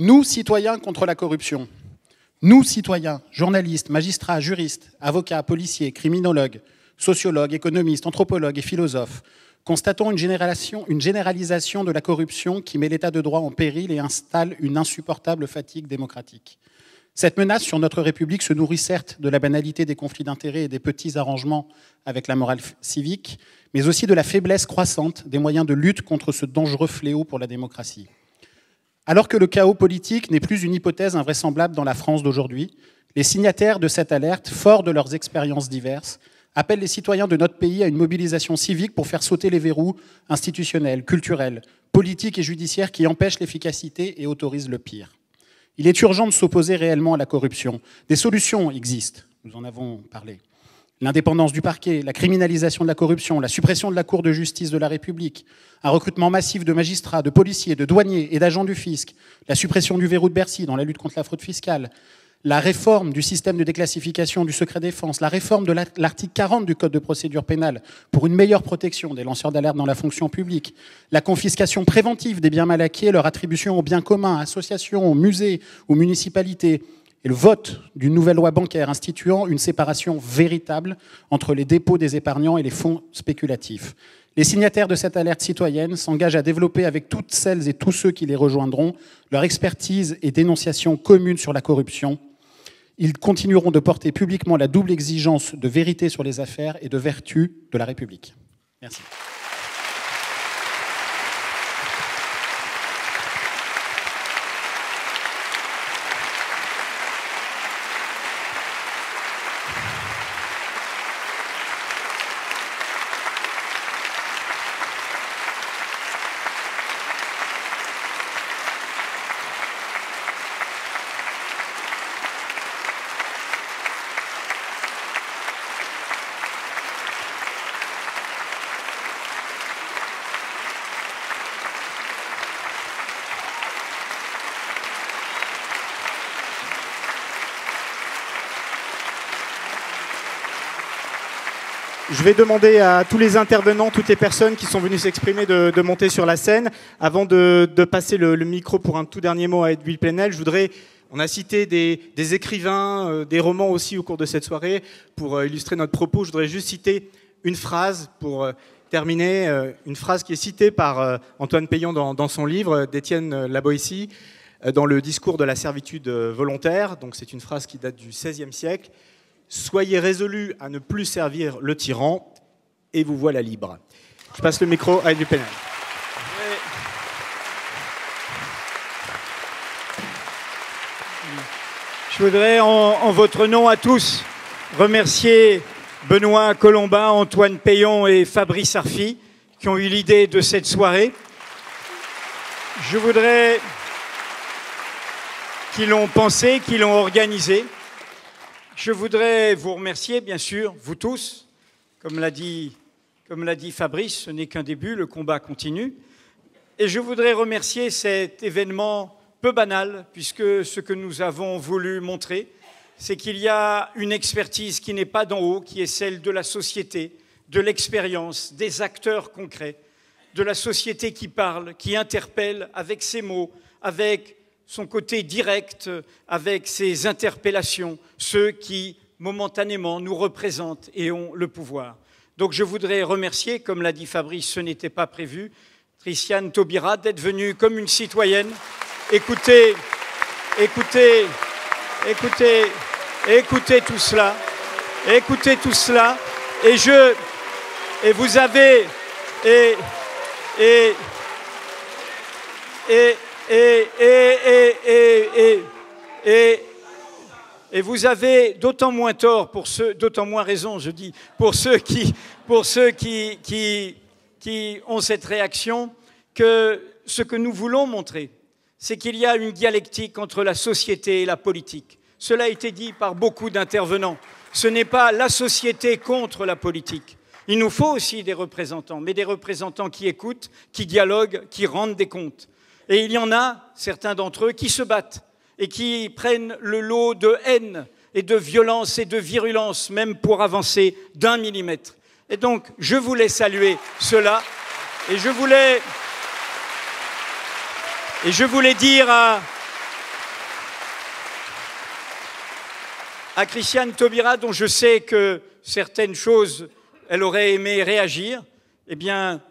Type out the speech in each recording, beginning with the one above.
Nous, citoyens contre la corruption. Nous, citoyens, journalistes, magistrats, juristes, avocats, policiers, criminologues, sociologues, économistes, anthropologues et philosophes, constatons une généralisation de la corruption qui met l'état de droit en péril et installe une insupportable fatigue démocratique. Cette menace sur notre République se nourrit certes de la banalité des conflits d'intérêts et des petits arrangements avec la morale civique, mais aussi de la faiblesse croissante des moyens de lutte contre ce dangereux fléau pour la démocratie. Alors que le chaos politique n'est plus une hypothèse invraisemblable dans la France d'aujourd'hui, les signataires de cette alerte, forts de leurs expériences diverses, appellent les citoyens de notre pays à une mobilisation civique pour faire sauter les verrous institutionnels, culturels, politiques et judiciaires qui empêchent l'efficacité et autorisent le pire. Il est urgent de s'opposer réellement à la corruption. Des solutions existent, nous en avons parlé. L'indépendance du parquet, la criminalisation de la corruption, la suppression de la Cour de justice de la République, un recrutement massif de magistrats, de policiers, de douaniers et d'agents du fisc, la suppression du verrou de Bercy dans la lutte contre la fraude fiscale, la réforme du système de déclassification du secret défense, la réforme de l'article 40 du Code de procédure pénale pour une meilleure protection des lanceurs d'alerte dans la fonction publique, la confiscation préventive des biens mal acquis et leur attribution aux biens communs, associations, musées ou municipalités, et le vote d'une nouvelle loi bancaire instituant une séparation véritable entre les dépôts des épargnants et les fonds spéculatifs. Les signataires de cette alerte citoyenne s'engagent à développer avec toutes celles et tous ceux qui les rejoindront leur expertise et dénonciation commune sur la corruption. Ils continueront de porter publiquement la double exigence de vérité sur les affaires et de vertu de la République. Merci. Je vais demander à tous les intervenants, toutes les personnes qui sont venues s'exprimer de monter sur la scène. Avant de passer le micro pour un tout dernier mot à Edwige Plenel, on a cité des écrivains, des romans aussi au cours de cette soirée. Pour illustrer notre propos, je voudrais juste citer une phrase pour terminer, une phrase qui est citée par Antoine Peillon dans son livre d'Étienne Laboétie, dans le discours de la servitude volontaire. Donc c'est une phrase qui date du XVIe siècle. Soyez résolus à ne plus servir le tyran et vous voilà libre. Je passe le micro à Edwige Plenel. Je voudrais, en votre nom à tous, remercier Benoît Colombin, Antoine Peillon et Fabrice Arfi qui ont eu l'idée de cette soirée. Je voudrais qu'ils l'ont pensé, qu'ils l'ont organisé. Je voudrais vous remercier, bien sûr, vous tous. Comme l'a dit Fabrice, ce n'est qu'un début, le combat continue. Et je voudrais remercier cet événement peu banal, puisque ce que nous avons voulu montrer, c'est qu'il y a une expertise qui n'est pas d'en haut, qui est celle de la société, de l'expérience, des acteurs concrets, de la société qui parle, qui interpelle avec ses mots, avec son côté direct, avec ses interpellations, ceux qui, momentanément, nous représentent et ont le pouvoir. Donc je voudrais remercier, comme l'a dit Fabrice, ce n'était pas prévu, Tristiane Taubira d'être venue comme une citoyenne. Écoutez tout cela. Écoutez tout cela. Et vous avez... Et vous avez d'autant moins tort, d'autant moins raison, je dis, pour ceux qui ont cette réaction, que ce que nous voulons montrer, c'est qu'il y a une dialectique entre la société et la politique. Cela a été dit par beaucoup d'intervenants. Ce n'est pas la société contre la politique. Il nous faut aussi des représentants, mais des représentants qui écoutent, qui dialoguent, qui rendent des comptes. Et il y en a, certains d'entre eux, qui se battent et qui prennent le lot de haine et de violence et de virulence, même pour avancer d'1 millimètre. Et donc, je voulais saluer cela et je voulais dire à Christiane Taubira, dont je sais que certaines choses, elle aurait aimé réagir. Eh bien,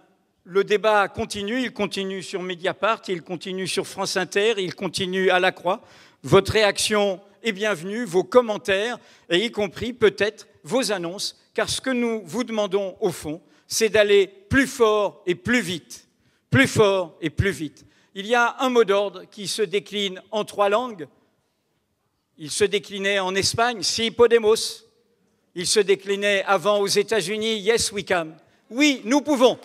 le débat continue, il continue sur Mediapart, il continue sur France Inter, il continue à La Croix. Votre réaction est bienvenue, vos commentaires, et y compris peut-être vos annonces, car ce que nous vous demandons au fond, c'est d'aller plus fort et plus vite. Plus fort et plus vite. Il y a un mot d'ordre qui se décline en 3 langues. Il se déclinait en Espagne, Si Podemos. Il se déclinait avant aux États-Unis, Yes we can. Oui, nous pouvons.